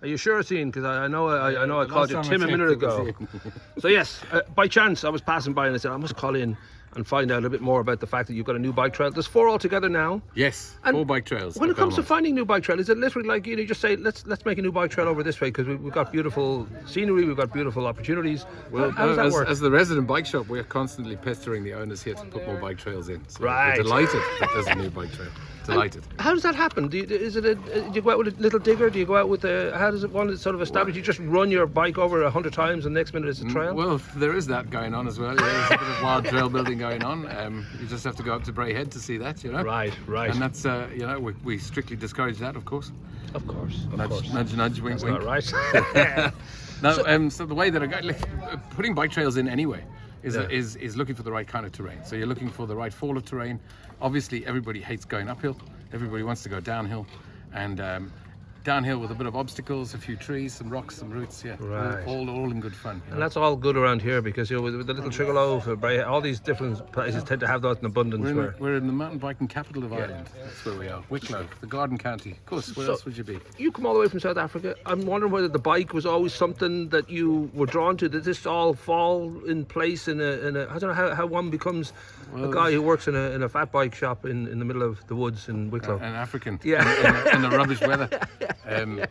Are you sure, Ian? Because I know I called you Tim a minute ago. So yes, by chance I was passing by and I said I must call in and find out a bit more about the fact that you've got a new bike trail. There's 4 altogether now. Yes, And 4 bike trails. When it comes to finding new bike trail, is it literally like you just say let's make a new bike trail over this way because we've got beautiful scenery, we've got beautiful opportunities? Well, how does that work? As the resident bike shop, we're constantly pestering the owners here to put more bike trails in. So Right. We're delighted that there's a new bike trail. Delighted. How does that happen? Do you go out with a little digger? Do you go out with a? How does it one sort of establish? You just run your bike over 100 times, and the next minute it's a trail. Well, there is that going on as well. Yeah, there's a bit of wild trail building going on. You just have to go up to Bray Head to see that, you know. Right. And that's, we strictly discourage that, of course. Of course. Nudge, nudge, wink, That's wink. not right. No, so the way that I go, putting bike trails in anyway is looking for the right kind of terrain. So you're looking for the right fall of terrain. Obviously, everybody hates going uphill. Everybody wants to go downhill, and downhill with a bit of obstacles, a few trees, some rocks, some roots. Yeah, Right. all in good fun. You And know? that's all good around here because with the little Triggalow, all these different places tend to have that in abundance. We're in the mountain biking capital of Ireland. That's where we are. Wicklow, the Garden County. Of course, where else would you be? You come all the way from South Africa. I'm wondering whether the bike was always something that you were drawn to. Did this all fall in place in a I don't know how one becomes a guy who works in a fat bike shop in the middle of the woods in Wicklow. An African. Yeah. In the rubbish weather. Well,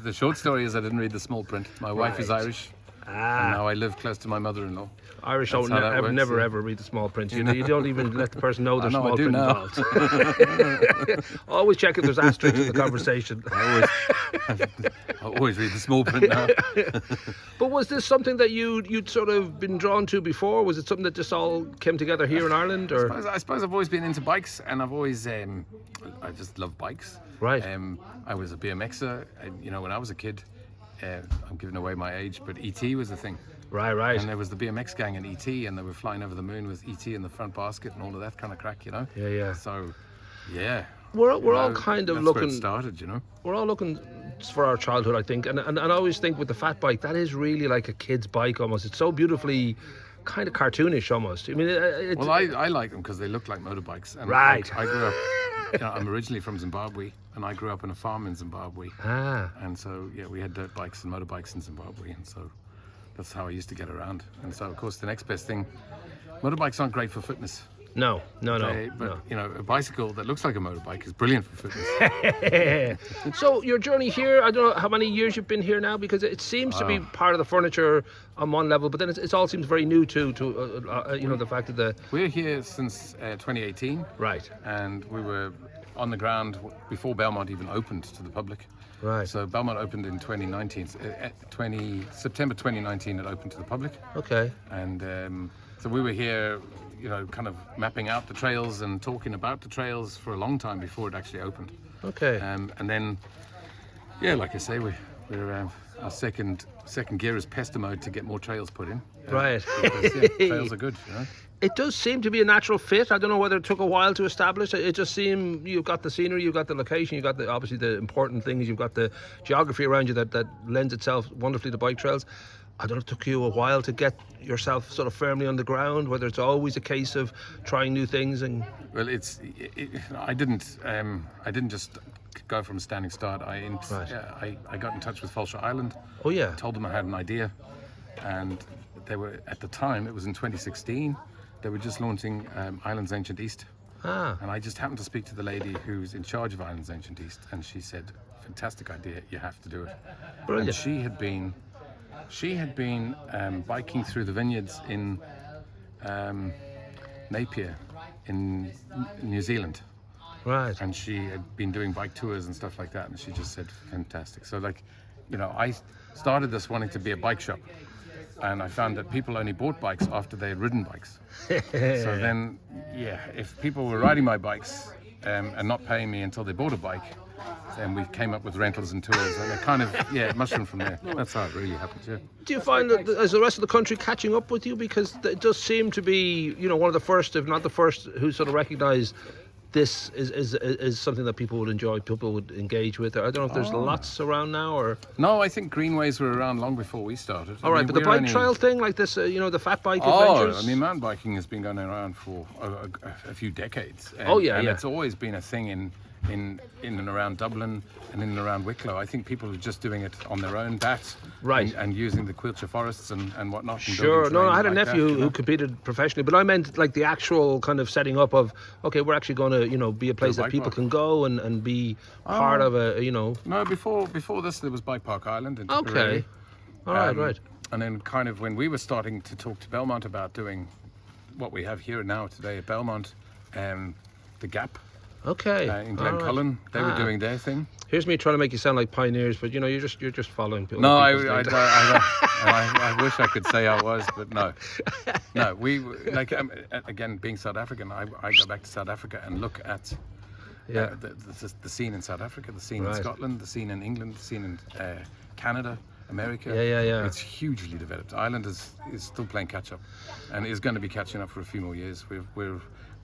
the short story is I didn't read the small print. My wife is Irish. And now I live close to my mother-in-law. Irish That's how that works, never yeah. ever read the small print. You don't even let the person know there's I small do print now. involved. Always check if there's asterisks in the conversation. I always read the small print now. But was this something that you'd sort of been drawn to before? Was it something that just all came together here in Ireland? Or I suppose I've always been into bikes, and I've always I just love bikes. Right. I was a BMXer, when I was a kid. I'm giving away my age, but ET was the thing. Right. And there was the BMX gang in ET, and they were flying over the moon with ET in the front basket and all of that kind of crack, you know. Yeah. So, yeah. We're all kind of that's looking. Where it started, you know. We're all looking for our childhood, I think, and I always think with the fat bike that is really like a kid's bike almost. It's so beautifully, kind of cartoonish almost. I mean, Well, I like them because they look like motorbikes. And Right. I grew up. I'm originally from Zimbabwe, and I grew up in a farm in Zimbabwe. And so, yeah, we had dirt bikes and motorbikes in Zimbabwe, and so that's how I used to get around. And so, of course, the next best thing, motorbikes aren't great for fitness. No. But, a bicycle that looks like a motorbike is brilliant for fitness. So your journey here, I don't know how many years you've been here now, because it seems to be part of the furniture on one level, but then it all seems very new to the fact that the... We're here since 2018. Right. And we were on the ground before Belmont even opened to the public. Right. So Belmont opened in 2019. September 2019 it opened to the public. Okay. And so we were here, kind of mapping out the trails and talking about the trails for a long time before it actually opened. Okay. And then, yeah, like I say, we're our second gear is pester mode to get more trails put in. Right. Because, yeah, trails are good, It does seem to be a natural fit. I don't know whether it took a while to establish. It just seemed you've got the scenery, you've got the location, you've got obviously the important things, you've got the geography around you that lends itself wonderfully to bike trails. I don't know, it took you a while to get yourself sort of firmly on the ground, whether it's always a case of trying new things and... Well, I didn't just go from a standing start. I got in touch with Fulshire Island. Oh, yeah. Told them I had an idea, and they were, at the time, it was in 2016, they were just launching Islands Ancient East. And I just happened to speak to the lady who's in charge of Islands Ancient East, and she said, fantastic idea, you have to do it. Brilliant. And she had been biking through the vineyards in Napier in New Zealand. Right. And she had been doing bike tours and stuff like that, and she just said, fantastic. So I started this wanting to be a bike shop, and I found that people only bought bikes after they had ridden bikes. So then, if people were riding my bikes and not paying me until they bought a bike, then we came up with rentals and tours, and it kind of, it mushroomed from there. That's how it really happened, yeah. Do you find that is the rest of the country catching up with you? Because it does seem to be, one of the first, if not the first, who sort of recognise this is something that people would enjoy, people would engage with. I don't know if there's lots around now, or... No, I think greenways were around long before we started. All right, but the bike trail thing, like this, the fat bike adventures... mountain biking has been going around for a few decades. And, and it's always been a thing in and around Dublin and in and around Wicklow. I think people are just doing it on their own bats, Right. and using the Quilcher forests and whatnot. And Sure. building No, I terrain had a like nephew that, who competed professionally, but I meant like the actual kind of setting up of, okay, we're actually going to, be a place that bike people park. can go and be part of a, No, before this there was Bike Park Ireland in Okay. Tipperary. All right, right. And then kind of when we were starting to talk to Belmont about doing what we have here now today at Belmont, the Gap Okay. in all right. Glencullen, they were Ah. doing their thing. Here's me trying to make you sound like pioneers, but you're just following people. No, I people's lead. wish I could say I was, but no. No, we like again being South African. I go back to South Africa and look at Yeah. the scene in South Africa, the scene Right. in Scotland, the scene in England, the scene in Canada, America. Yeah. It's hugely developed. Ireland is still playing catch up, and is going to be catching up for a few more years. We're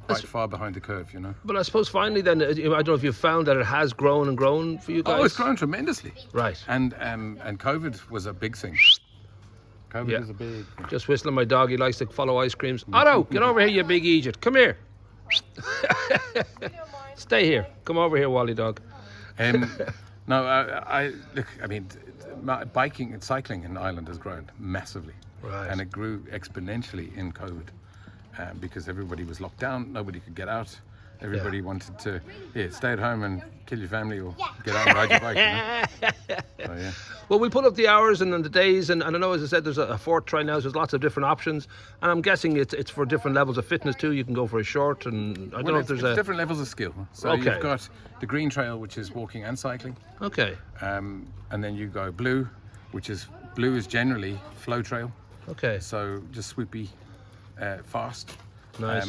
quite far behind the curve, But I suppose finally then, I don't know if you've found that it has grown and grown for you guys. Oh, it's grown tremendously. Right. And COVID was a big thing. COVID Yeah. was a big thing. Just whistling my dog. He likes to follow ice creams. Otto, get over here, you big Egypt. Come here. Stay here. Come over here, Wally dog. No, I look. I mean, biking and cycling in Ireland has grown massively, Right. and it grew exponentially in COVID because everybody was locked down. Nobody could get out. Everybody wanted to stay at home and kill your family or get out and ride your bike. So, yeah. Well, we put up the hours and the days, and I know, as I said, there's a fourth try now, so there's lots of different options, and I'm guessing it's for different levels of fitness too. You can go for a short, and I don't know if there's it's different levels of skill. So Okay. you've got the green trail, which is walking and cycling, Okay. and then you go blue, blue is generally flow trail. Okay. So just swoopy, fast. Nice.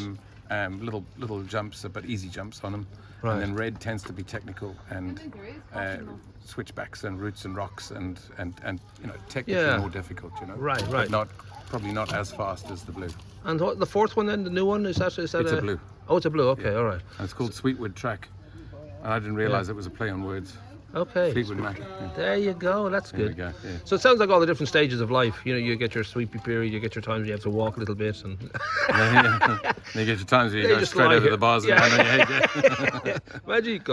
Little jumps, but easy jumps on them. Right. And then red tends to be technical and switchbacks and roots and rocks and technically Yeah. more difficult. Right. But probably not as fast as the blue. And what, the fourth one then, the new one, is that It's a blue. Oh, it's a blue. Okay, all right. And it's called Sweetwood Track. And I didn't realise it was a play on words. Okay. Fleetwood Mac. Yeah. There you go. That's There we good. go. Yeah. So it sounds like all the different stages of life. You get your sweepy period, you get your times you have to walk a little bit, and Then you get your times where you Yeah, you go just straight lie over here. the bars Yeah. and land on your head. Yeah. Magic.